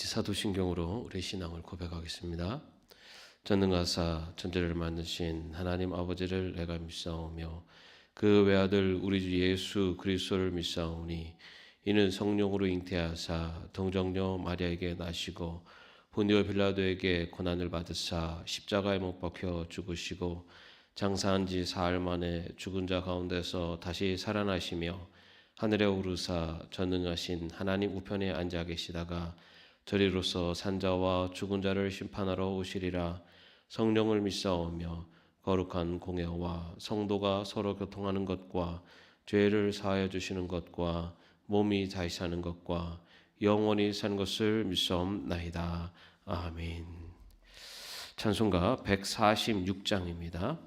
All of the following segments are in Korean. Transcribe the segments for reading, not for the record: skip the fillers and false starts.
같이 사도신경으로 우리 신앙을 고백하겠습니다. 전능하사 천지를 만드신 하나님 아버지를 내가 믿사오며 그 외아들 우리 주 예수 그리스도를 믿사오니 이는 성령으로 잉태하사 동정녀 마리아에게 나시고 본디오 빌라도에게 고난을 받으사 십자가에 못 박혀 죽으시고 장사한 지 사흘 만에 죽은 자 가운데서 다시 살아나시며 하늘에 오르사 전능하신 하나님 우편에 앉아 계시다가 저리로서 산자와 죽은 자를 심판하러 오시리라. 성령을 믿사오며 거룩한 공예와 성도가 서로 교통하는 것과 죄를 사하여 주시는 것과 몸이 다시 사는 것과 영원히 사는 것을 믿사옵나이다. 아멘. 찬송가 146장입니다.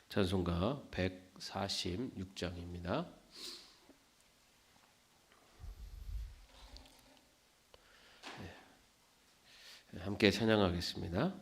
찬송가 146장입니다. 함께 찬양하겠습니다.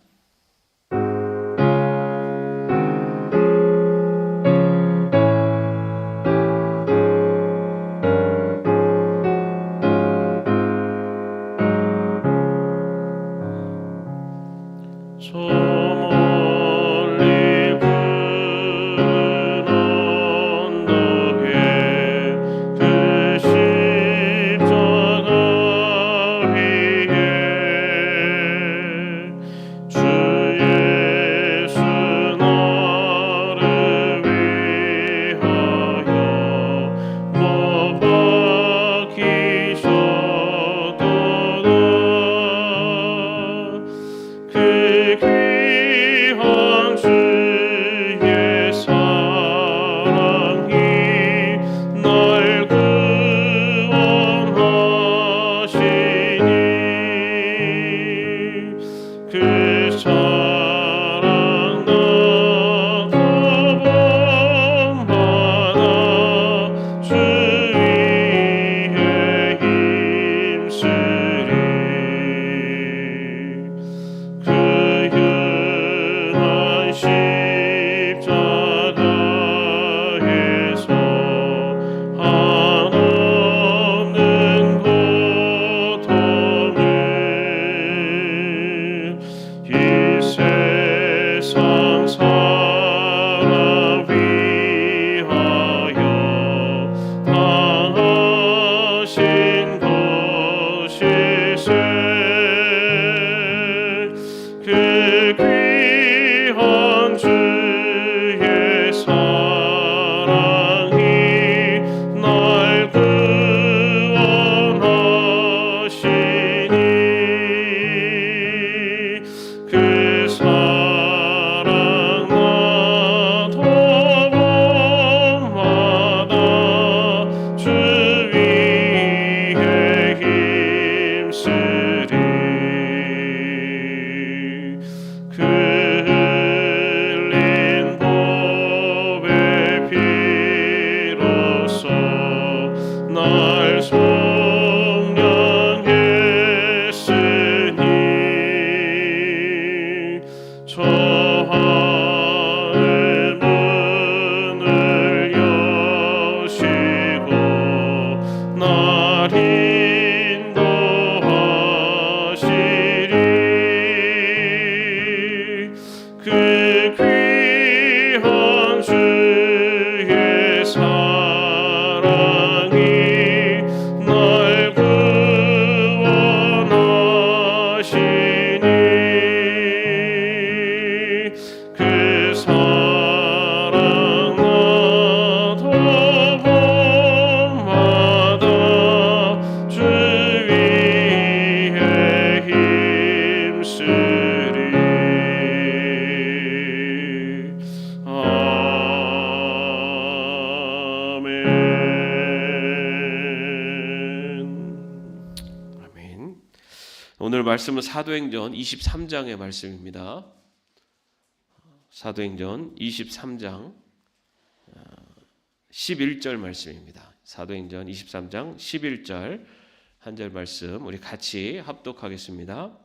오늘 말씀은 사도행전 23장의 말씀입니다. 사도행전 23장 11절 말씀입니다. 사도행전 23장 11절 한 절 말씀 우리 같이 합독하겠습니다.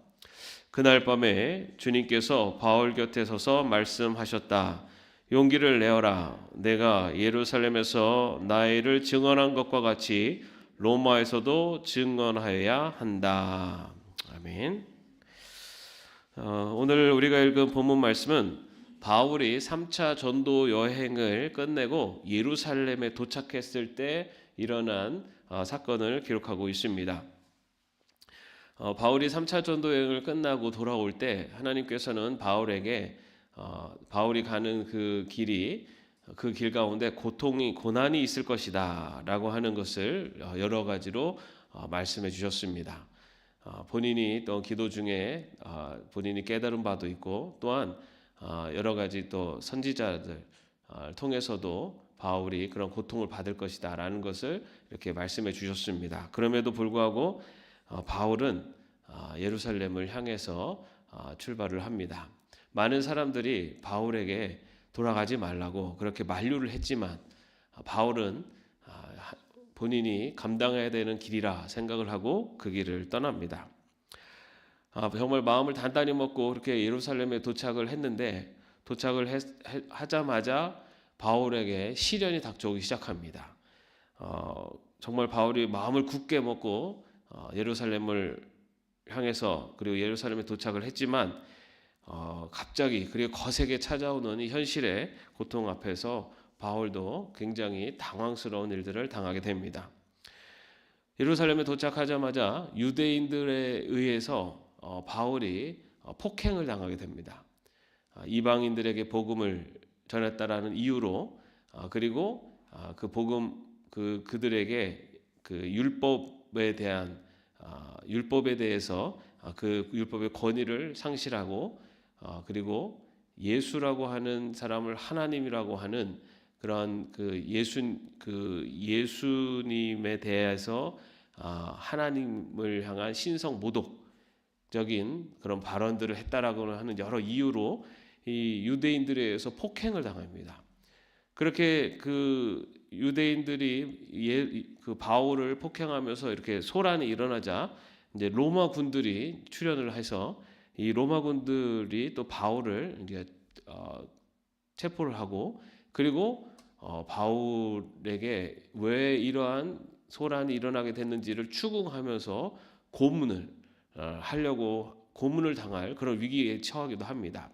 그날 밤에 주님께서 바울 곁에 서서 말씀하셨다. 용기를 내어라. 내가 예루살렘에서 나의 일을 증언한 것과 같이 로마에서도 증언하여야 한다. 아멘. 오늘 우리가 읽은 본문 말씀은 바울이 3차 전도 여행을 끝내고 예루살렘에 도착했을 때 일어난 사건을 기록하고 있습니다. 바울이 3차 전도 여행을 끝나고 돌아올 때 하나님께서는 바울에게 바울이 가는 그 길 가운데 고난이 있을 것이다 라고 하는 것을 여러 가지로 말씀해 주셨습니다. 본인이 또 기도 중에 본인이 깨달은 바도 있고 또한 여러 가지 또 선지자들 통해서도 바울이 그런 고통을 받을 것이다 라는 것을 이렇게 말씀해 주셨습니다. 그럼에도 불구하고 바울은 예루살렘을 향해서 출발을 합니다. 많은 사람들이 바울에게 돌아가지 말라고 그렇게 만류를 했지만 바울은 본인이 감당해야 되는 길이라 생각을 하고 그 길을 떠납니다. 정말 마음을 단단히 먹고 그렇게 예루살렘에 도착을 했는데 하자마자 바울에게 시련이 닥쳐오기 시작합니다. 정말 바울이 마음을 굳게 먹고 예루살렘을 향해서 그리고 예루살렘에 도착을 했지만 갑자기 그리고 거세게 찾아오는 이 현실의 고통 앞에서 바울도 굉장히 당황스러운 일들을 당하게 됩니다. 예루살렘에 도착하자마자 유대인들에 의해서 바울이 폭행을 당하게 됩니다. 이방인들에게 복음을 전했다라는 이유로 그리고 그 복음 그들에게 그 율법에 대해서 그 율법의 권위를 상실하고 그리고 예수라고 하는 사람을 하나님이라고 하는 그런 예수님에 대해서 하나님을 향한 신성 모독적인 그런 발언들을 했다라고 하는 여러 이유로 이 유대인들에 의해서 폭행을 당합니다. 그렇게 그 유대인들이 그 바울을 폭행하면서 이렇게 소란이 일어나자 이제 로마 군들이 출현을 해서 이 로마 군들이 또 바울을 이제 체포를 하고 그리고 바울에게 왜 이러한 소란이 일어나게 됐는지를 추궁하면서 고문을 당할 그런 위기에 처하기도 합니다.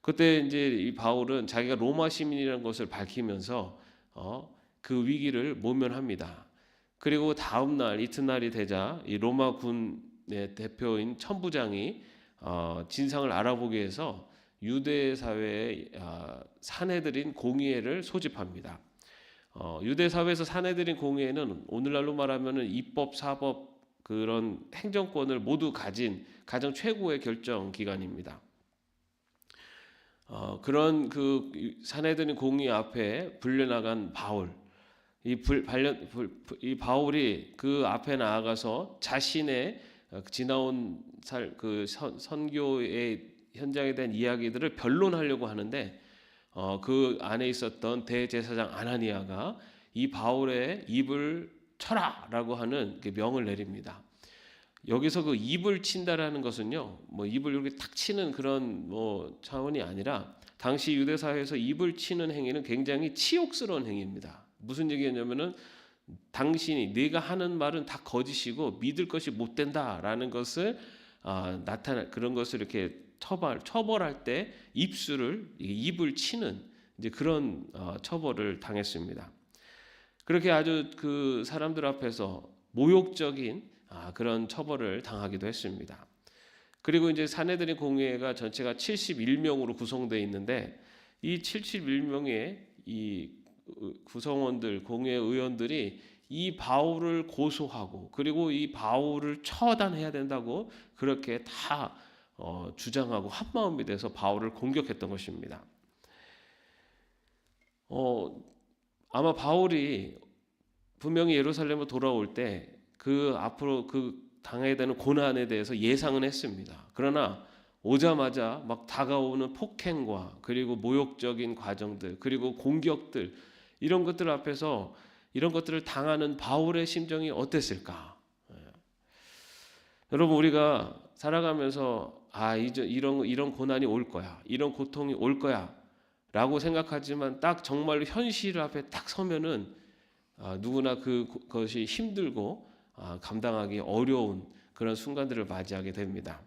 그때 이제 이 바울은 자기가 로마 시민이라는 것을 밝히면서 그 위기를 모면합니다. 그리고 다음 날 이튿날이 되자 이 로마 군의 대표인 천부장이 진상을 알아보기 위해서 유대 사회의 산헤드린 공의회를 소집합니다. 유대 사회에서 산헤드린 공의회는 오늘날로 말하면은 입법, 사법 그런 행정권을 모두 가진 가장 최고의 결정 기관입니다. 그런 그 산헤드린 공의 앞에 불려나간 바울, 이 바울이 그 앞에 나아가서 자신의 지나온 선교의 현장에 대한 이야기들을 변론하려고 하는데 그 안에 있었던 대제사장 아나니아가 이 바울의 입을 쳐라라고 하는 명을 내립니다. 여기서 그 입을 친다라는 것은요, 뭐 입을 이렇게 탁 치는 그런 뭐 차원이 아니라 당시 유대 사회에서 입을 치는 행위는 굉장히 치욕스러운 행위입니다. 무슨 얘기냐면은 당신이 네가 하는 말은 다 거짓이고 믿을 것이 못 된다라는 것을 그런 것을 이렇게 처벌할 때 입을 치는 이제 그런 처벌을 당했습니다. 그렇게 아주 그 사람들 앞에서 모욕적인 그런 처벌을 당하기도 했습니다. 그리고 이제 산헤드린 공회가 전체가 71명으로 구성되어 있는데 이 71명의 이 구성원들, 공회 의원들이 이 바울을 고소하고 그리고 이 바울을 처단해야 된다고 그렇게 다 주장하고 한마음이 돼서 바울을 공격했던 것입니다. 아마 바울이 분명히 예루살렘으로 돌아올 때 그 앞으로 그 당해야 되는 고난에 대해서 예상은 했습니다. 그러나 오자마자 막 다가오는 폭행과 그리고 모욕적인 과정들 그리고 공격들 이런 것들 앞에서 이런 것들을 당하는 바울의 심정이 어땠을까? 여러분 우리가 살아가면서 이런 고난이 올 거야, 이런 고통이 올 거야라고 생각하지만 딱 정말로 현실 앞에 딱 서면은 누구나 그것이 힘들고 감당하기 어려운 그런 순간들을 맞이하게 됩니다.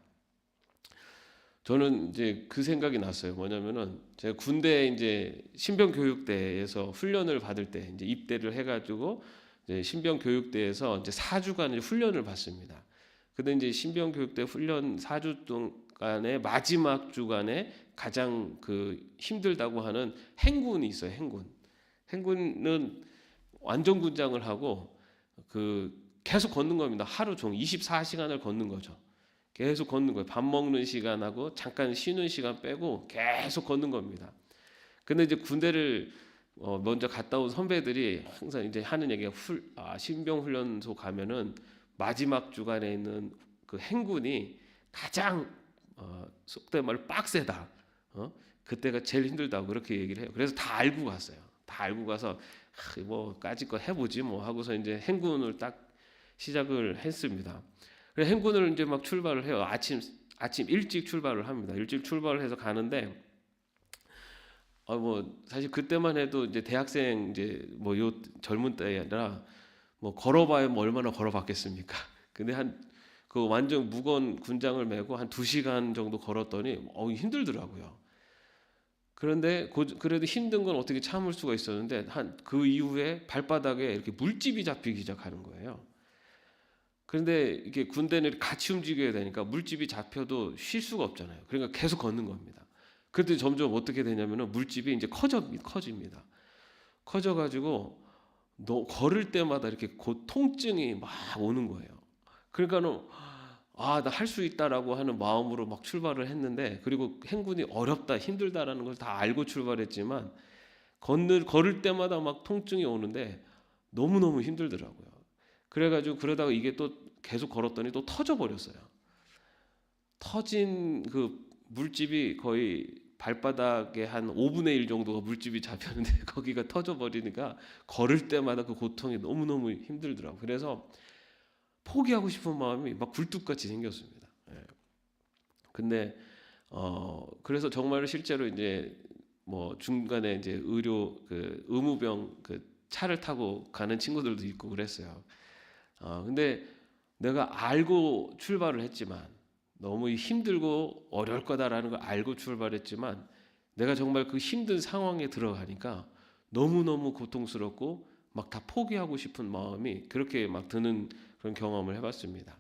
저는 이제 그 생각이 났어요. 뭐냐면은 제가 군대 이제 신병 교육대에서 훈련을 받을 때 이제 입대를 해가지고 이제 신병 교육대에서 이제 4주간 훈련을 받습니다. 근데 이제 신병 교육대 훈련 4주 동안의 마지막 주간에 가장 힘들다고 하는 행군이 있어요. 행군은 완전 군장을 하고 계속 걷는 겁니다. 하루 종일 24시간을 걷는 거죠. 계속 걷는 거예요. 밥 먹는 시간하고 잠깐 쉬는 시간 빼고 계속 걷는 겁니다. 근데 이제 군대를 먼저 갔다 온 선배들이 항상 이제 하는 얘기가 신병 훈련소 가면은 마지막 주간에 있는 그 행군이 가장 속된 말로 빡세다. 그때가 제일 힘들다고 그렇게 얘기를 해요. 그래서 다 알고 갔어요. 다 알고 가서 뭐 까짓 거 해보지 뭐 하고서 이제 행군을 딱 시작을 했습니다. 그래서 행군을 이제 막 출발을 해요. 아침 일찍 출발을 합니다. 일찍 출발을 해서 가는데 뭐 사실 그때만 해도 이제 대학생 이제 뭐 요 젊은 때라 뭐 걸어봐야 뭐 얼마나 걸어봤겠습니까? 근데 그 완전 무거운 군장을 메고 한 2시간 정도 걸었더니 힘들더라고요. 그런데 그래도 힘든 건 어떻게 참을 수가 있었는데 그 이후에 발바닥에 이렇게 물집이 잡히기 시작하는 거예요. 그런데 이게 군대는 같이 움직여야 되니까 물집이 잡혀도 쉴 수가 없잖아요. 그러니까 계속 걷는 겁니다. 그랬더니 점점 어떻게 되냐면은 물집이 이제 커집니다. 커져가지고 걸을 때마다 이렇게 통증이 막 오는 거예요. 그러니까는 나 할 수 있다라고 하는 마음으로 막 출발을 했는데, 그리고 행군이 어렵다, 힘들다라는 걸 다 알고 출발했지만 걸을 때마다 막 통증이 오는데 너무너무 힘들더라고요. 그래가지고 그러다가 이게 또 계속 걸었더니 또 터져버렸어요. 터진 그 물집이 거의 발바닥에 한 5분의 1 정도가 물집이 잡혔는데 거기가 터져버리니까 걸을 때마다 그 고통이 너무너무 힘들더라고요. 그래서 포기하고 싶은 마음이 막 굴뚝같이 생겼습니다. 근데 그래서 정말 실제로 이제 뭐 중간에 이제 의무병 차를 타고 가는 친구들도 있고 그랬어요. 근데 내가 알고 출발을 했지만, 너무 힘들고 어려울 거다라는 걸 알고 출발했지만, 내가 정말 그 힘든 상황에 들어가니까 너무너무 고통스럽고 막 다 포기하고 싶은 마음이 그렇게 막 드는 그런 경험을 해봤습니다.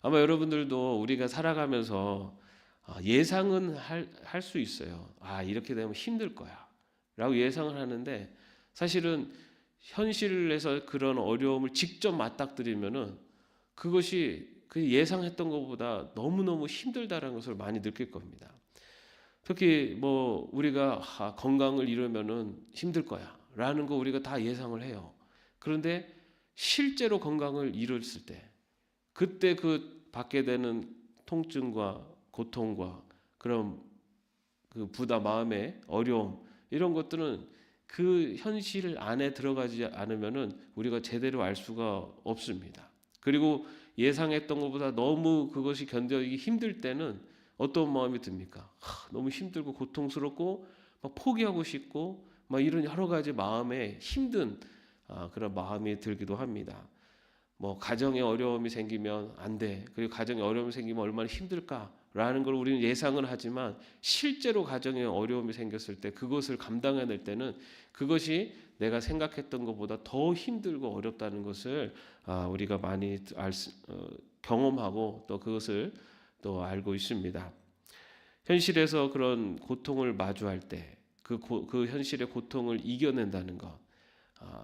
아마 여러분들도 우리가 살아가면서 예상은 할 수 있어요. 이렇게 되면 힘들 거야 라고 예상을 하는데, 사실은 현실에서 그런 어려움을 직접 맞닥뜨리면은 그것이 그 예상했던 것보다 너무너무 힘들다는 것을 많이 느낄 겁니다. 특히 뭐 우리가 건강을 잃으면은 힘들 거야 라는 거 우리가 다 예상을 해요. 그런데 실제로 건강을 잃었을 때, 그때 받게 되는 통증과 고통과 그런 부담, 마음의 어려움, 이런 것들은 그 현실 안에 들어가지 않으면은 우리가 제대로 알 수가 없습니다. 그리고 예상했던 것보다 너무 그것이 견디기 힘들 때는 어떤 마음이 듭니까? 너무 힘들고 고통스럽고 막 포기하고 싶고 막 이런 여러 가지 마음에 힘든 그런 마음이 들기도 합니다. 뭐 가정에 어려움이 생기면 안 돼. 그리고 가정에 어려움이 생기면 얼마나 힘들까라는 걸 우리는 예상을 하지만, 실제로 가정에 어려움이 생겼을 때 그것을 감당해낼 때는 그것이 내가 생각했던 것보다 더 힘들고 어렵다는 것을 우리가 많이 경험하고 또 그것을 또 알고 있습니다. 현실에서 그런 고통을 마주할 때 그 현실의 고통을 이겨낸다는 것,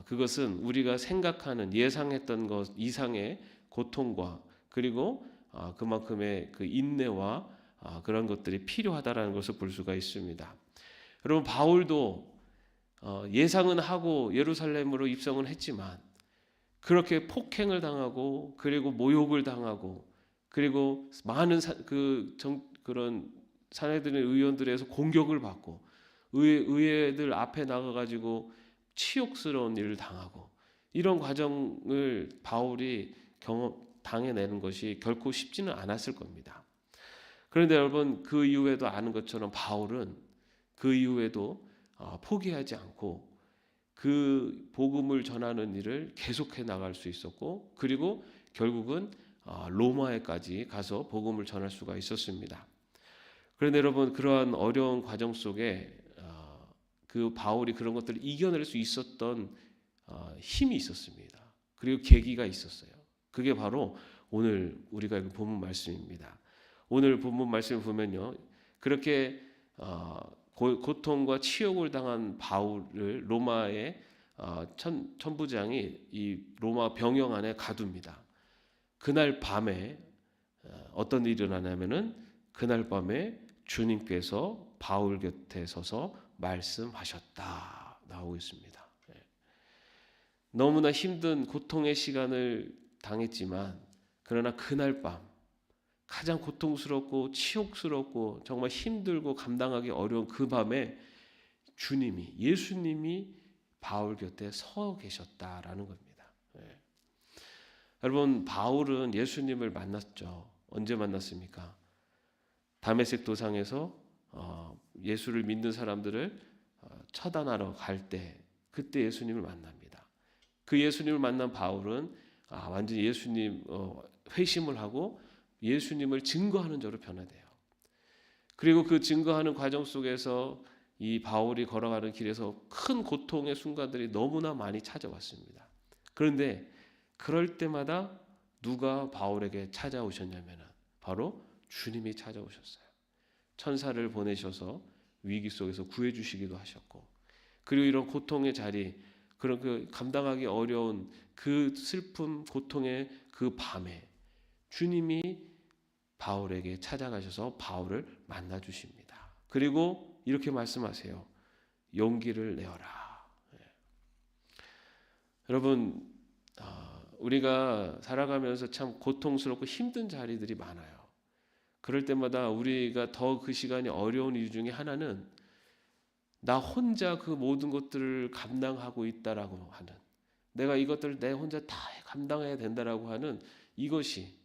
그것은 우리가 생각하는 예상했던 것 이상의 고통과 그리고 그만큼의 그 인내와 그런 것들이 필요하다라는 것을 볼 수가 있습니다. 여러분, 바울도 예상은 하고 예루살렘으로 입성은 했지만 그렇게 폭행을 당하고 그리고 모욕을 당하고 그리고 많은 그런 사내들의 의원들에서 공격을 받고 의회들 앞에 나가가지고 치욕스러운 일을 당하고, 이런 과정을 바울이 당해내는 것이 결코 쉽지는 않았을 겁니다. 그런데 여러분, 그 이후에도 아는 것처럼 바울은 그 이후에도 포기하지 않고 그 복음을 전하는 일을 계속해 나갈 수 있었고, 그리고 결국은 로마에까지 가서 복음을 전할 수가 있었습니다. 그런데 여러분, 그러한 어려운 과정 속에 그 바울이 그런 것들을 이겨낼 수 있었던 힘이 있었습니다. 그리고 계기가 있었어요. 그게 바로 오늘 우리가 본문 말씀입니다. 오늘 본문 말씀을 보면요, 그렇게 고통과 치욕을 당한 바울을 로마의 천부장이 이 로마 병영 안에 가둡니다. 그날 밤에 어떤 일이 일어나냐면은, 그날 밤에 주님께서 바울 곁에 서서 말씀하셨다 나오고 있습니다. 너무나 힘든 고통의 시간을 당했지만, 그러나 그날 밤 가장 고통스럽고 치욕스럽고 정말 힘들고 감당하기 어려운 그 밤에 예수님이 바울 곁에 서 계셨다라는 겁니다. 여러분, 바울은 예수님을 만났죠. 언제 만났습니까? 다메섹 도상에서 예수를 믿는 사람들을 처단하러 갈 때, 그때 예수님을 만납니다. 그 예수님을 만난 바울은 완전히 예수님 회심을 하고 예수님을 증거하는 자로 변화돼요. 그리고 그 증거하는 과정 속에서 이 바울이 걸어가는 길에서 큰 고통의 순간들이 너무나 많이 찾아왔습니다. 그런데 그럴 때마다 누가 바울에게 찾아오셨냐면 바로 주님이 찾아오셨어요. 천사를 보내셔서 위기 속에서 구해주시기도 하셨고, 그리고 이런 고통의 자리, 그런 그 감당하기 어려운 그 슬픔, 고통의 그 밤에 주님이 바울에게 찾아가셔서 바울을 만나 주십니다. 그리고 이렇게 말씀하세요. 용기를 내어라. 여러분, 우리가 살아가면서 참 고통스럽고 힘든 자리들이 많아요. 그럴 때마다 우리가 더 그 시간이 어려운 이유 중에 하나는 나 혼자 그 모든 것들을 감당하고 있다라고 하는, 내가 이것들을 내 혼자 다 감당해야 된다라고 하는 이것이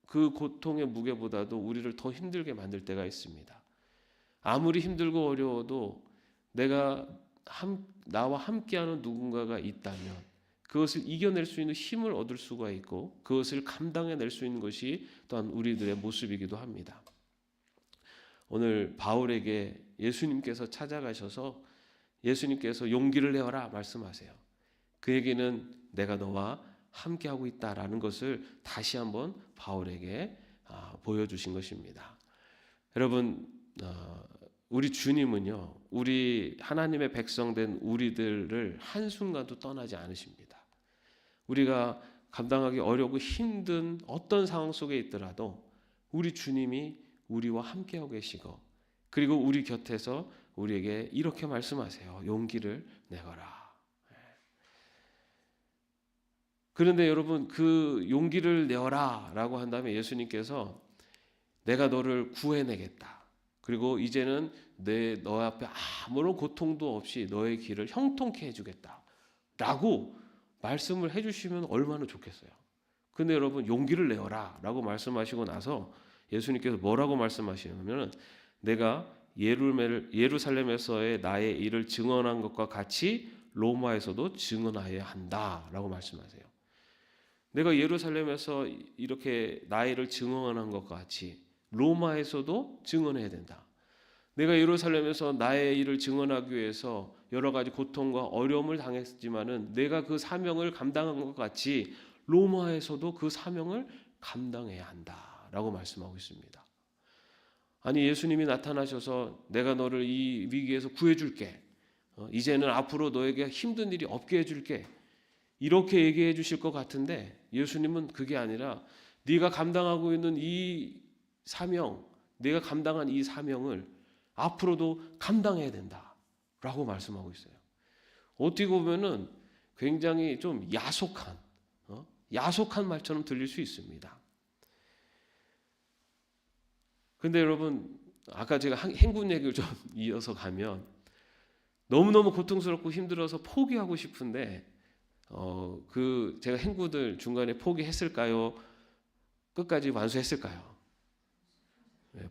그 고통의 무게보다도 우리를 더 힘들게 만들 때가 있습니다. 아무리 힘들고 어려워도 나와 함께하는 누군가가 있다면 그것을 이겨낼 수 있는 힘을 얻을 수가 있고, 그것을 감당해낼 수 있는 것이 또한 우리들의 모습이기도 합니다. 오늘 바울에게 예수님께서 찾아가셔서 예수님께서 용기를 내어라 말씀하세요. 그 얘기는 내가 너와 함께하고 있다라는 것을 다시 한번 바울에게 보여주신 것입니다. 여러분, 우리 주님은요, 우리 하나님의 백성된 우리들을 한순간도 떠나지 않으십니다. 우리가 감당하기 어렵고 힘든 어떤 상황 속에 있더라도 우리 주님이 우리와 함께하고 계시고, 그리고 우리 곁에서 우리에게 이렇게 말씀하세요. 용기를 내거라. 그런데 여러분, 그 용기를 내어라 라고 한 다음에 예수님께서 내가 너를 구해내겠다. 그리고 이제는 너 앞에 아무런 고통도 없이 너의 길을 형통케 해주겠다 라고 말씀을 해주시면 얼마나 좋겠어요. 근데 여러분, 용기를 내어라 라고 말씀하시고 나서 예수님께서 뭐라고 말씀하시냐면, 내가 예루살렘에서의 나의 일을 증언한 것과 같이 로마에서도 증언하여야 한다 라고 말씀하세요. 내가 예루살렘에서 이렇게 나의 일을 증언한 것과 같이 로마에서도 증언해야 된다. 내가 예루살렘에서 나의 일을 증언하기 위해서 여러 가지 고통과 어려움을 당했지만은 내가 그 사명을 감당한 것 같이 로마에서도 그 사명을 감당해야 한다라고 말씀하고 있습니다. 아니, 예수님이 나타나셔서 내가 너를 이 위기에서 구해줄게. 이제는 앞으로 너에게 힘든 일이 없게 해줄게. 이렇게 얘기해 주실 것 같은데 예수님은 그게 아니라 네가 감당하고 있는 이 사명, 네가 감당한 이 사명을 앞으로도 감당해야 된다라고 말씀하고 있어요. 어떻게 보면은 굉장히 좀 야속한 말처럼 들릴 수 있습니다. 근데 여러분, 아까 제가 행군 얘기를 좀 이어서 가면 너무너무 고통스럽고 힘들어서 포기하고 싶은데 제가 행구들 중간에 포기했을까요? 끝까지 완수했을까요?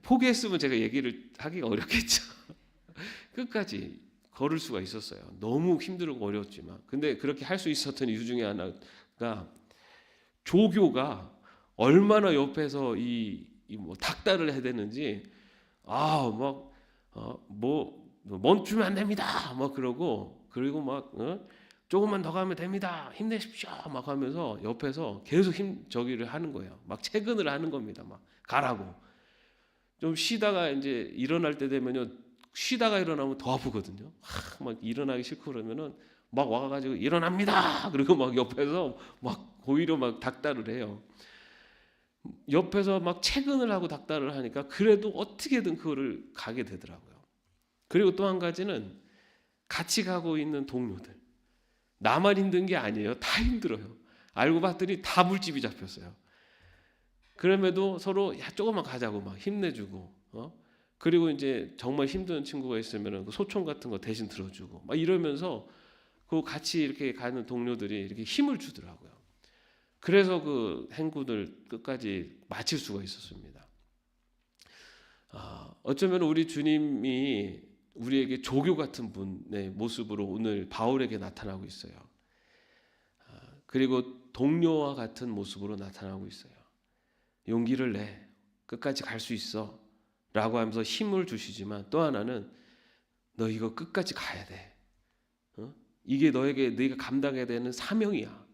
포기했으면 제가 얘기를 하기가 어렵겠죠. 끝까지 걸을 수가 있었어요. 너무 힘들고 어려웠지만. 근데 그렇게 할 수 있었던 이유 중에 하나가 조교가 얼마나 옆에서 뭐 닥달을 해야 되는지 뭐 멈추면 안 됩니다. 막 그러고 그리고 막 조금만 더 가면 됩니다. 힘내십시오. 막 하면서 옆에서 계속 저기를 하는 거예요. 막 체근을 하는 겁니다. 막 가라고. 좀 쉬다가 이제 일어날 때 되면요. 쉬다가 일어나면 더 아프거든요. 막 일어나기 싫고 그러면은 막 와가지고 일어납니다. 그리고 막 옆에서 막 오히려 막 닥달을 해요. 옆에서 막 체근을 하고 닥달을 하니까 그래도 어떻게든 그거를 가게 되더라고요. 그리고 또 한 가지는 같이 가고 있는 동료들. 나만 힘든 게 아니에요. 다 힘들어요. 알고 봤더니 다 물집이 잡혔어요. 그럼에도 서로 야 조금만 가자고 막 힘내주고 그리고 이제 정말 힘든 친구가 있으면 그 소총 같은 거 대신 들어주고 막 이러면서 그 같이 이렇게 가는 동료들이 이렇게 힘을 주더라고요. 그래서 그 행군을 끝까지 마칠 수가 있었습니다. 어쩌면 우리 주님이 우리에게 조교 같은 분의 모습으로 오늘 바울에게 나타나고 있어요. 그리고 동료와 같은 모습으로 나타나고 있어요. 용기를 내. 끝까지 갈 수 있어. 라고 하면서 힘을 주시지만 또 하나는 너 이거 끝까지 가야 돼. 이게 네가 감당해야 되는 사명이야.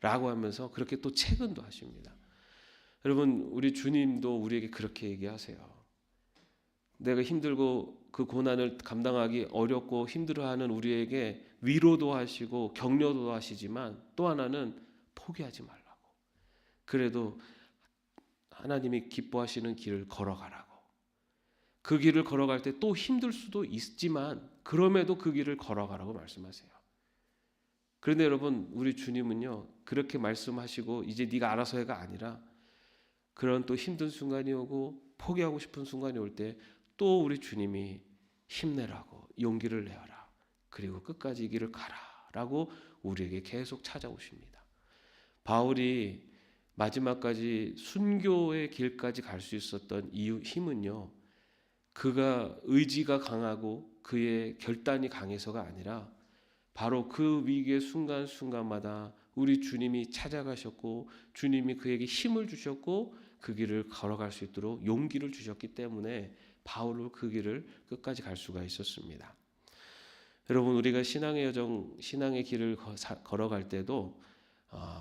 라고 하면서 그렇게 또 체근도 하십니다. 여러분 우리 주님도 우리에게 그렇게 얘기하세요. 내가 힘들고 그 고난을 감당하기 어렵고 힘들어하는 우리에게 위로도 하시고 격려도 하시지만 또 하나는 포기하지 말라고. 그래도 하나님이 기뻐하시는 길을 걸어가라고. 그 길을 걸어갈 때 또 힘들 수도 있지만 그럼에도 그 길을 걸어가라고 말씀하세요. 그런데 여러분 우리 주님은요 그렇게 말씀하시고 이제 네가 알아서 해가 아니라 그런 또 힘든 순간이 오고 포기하고 싶은 순간이 올 때 또 우리 주님이 힘내라고 용기를 내어라. 그리고 끝까지 이 길을 가라라고 우리에게 계속 찾아오십니다. 바울이 마지막까지 순교의 길까지 갈 수 있었던 이유 힘은요. 그가 의지가 강하고 그의 결단이 강해서가 아니라 바로 그 위기의 순간순간마다 우리 주님이 찾아가셨고 주님이 그에게 힘을 주셨고 그 길을 걸어갈 수 있도록 용기를 주셨기 때문에 바울로 그 길을 끝까지 갈 수가 있었습니다. 여러분 우리가 신앙의 여정, 신앙의 길을 걸어갈 때도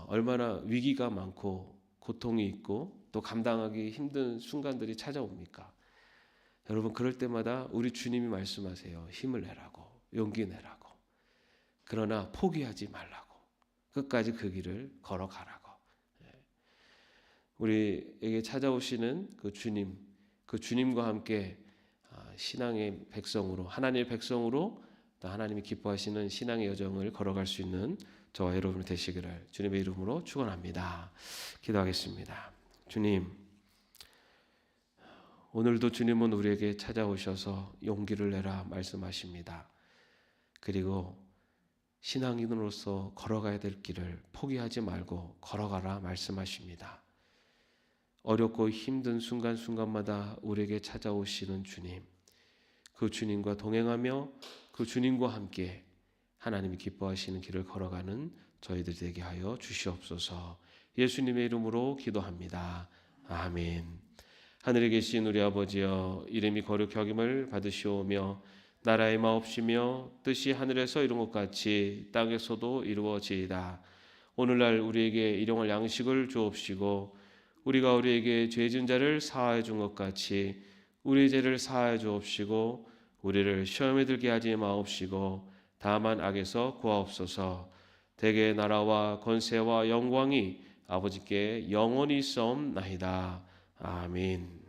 얼마나 위기가 많고 고통이 있고 또 감당하기 힘든 순간들이 찾아옵니까? 여러분 그럴 때마다 우리 주님이 말씀하세요. 힘을 내라고, 용기 내라고. 그러나 포기하지 말라고. 끝까지 그 길을 걸어가라고. 우리에게 찾아오시는 그 주님, 그 주님과 함께 신앙의 백성으로, 하나님의 백성으로 또 하나님이 기뻐하시는 신앙의 여정을 걸어갈 수 있는 저와 여러분 되시기를 주님의 이름으로 축원합니다. 기도하겠습니다. 주님, 오늘도 주님은 우리에게 찾아오셔서 용기를 내라 말씀하십니다. 그리고 신앙인으로서 걸어가야 될 길을 포기하지 말고 걸어가라 말씀하십니다. 어렵고 힘든 순간순간마다 우리에게 찾아오시는 주님, 그 주님과 동행하며 그 주님과 함께 하나님이 기뻐하시는 길을 걸어가는 저희들 되게 하여 주시옵소서. 예수님의 이름으로 기도합니다. 아멘. 하늘에 계신 우리 아버지여, 이름이 거룩히 여김을 받으시오며 나라의 마옵시며 뜻이 하늘에서 이룬 것 같이 땅에서도 이루어지이다. 오늘날 우리에게 일용할 양식을 주옵시고 우리가 우리에게 죄 지은 자를 사하여 준 것 같이 우리의 죄를 사하여 주옵시고 우리를 시험에 들게 하지 마옵시고 다만 악에서 구하옵소서. 대개 나라와 권세와 영광이 아버지께 영원히 있사옵나이다. 아멘.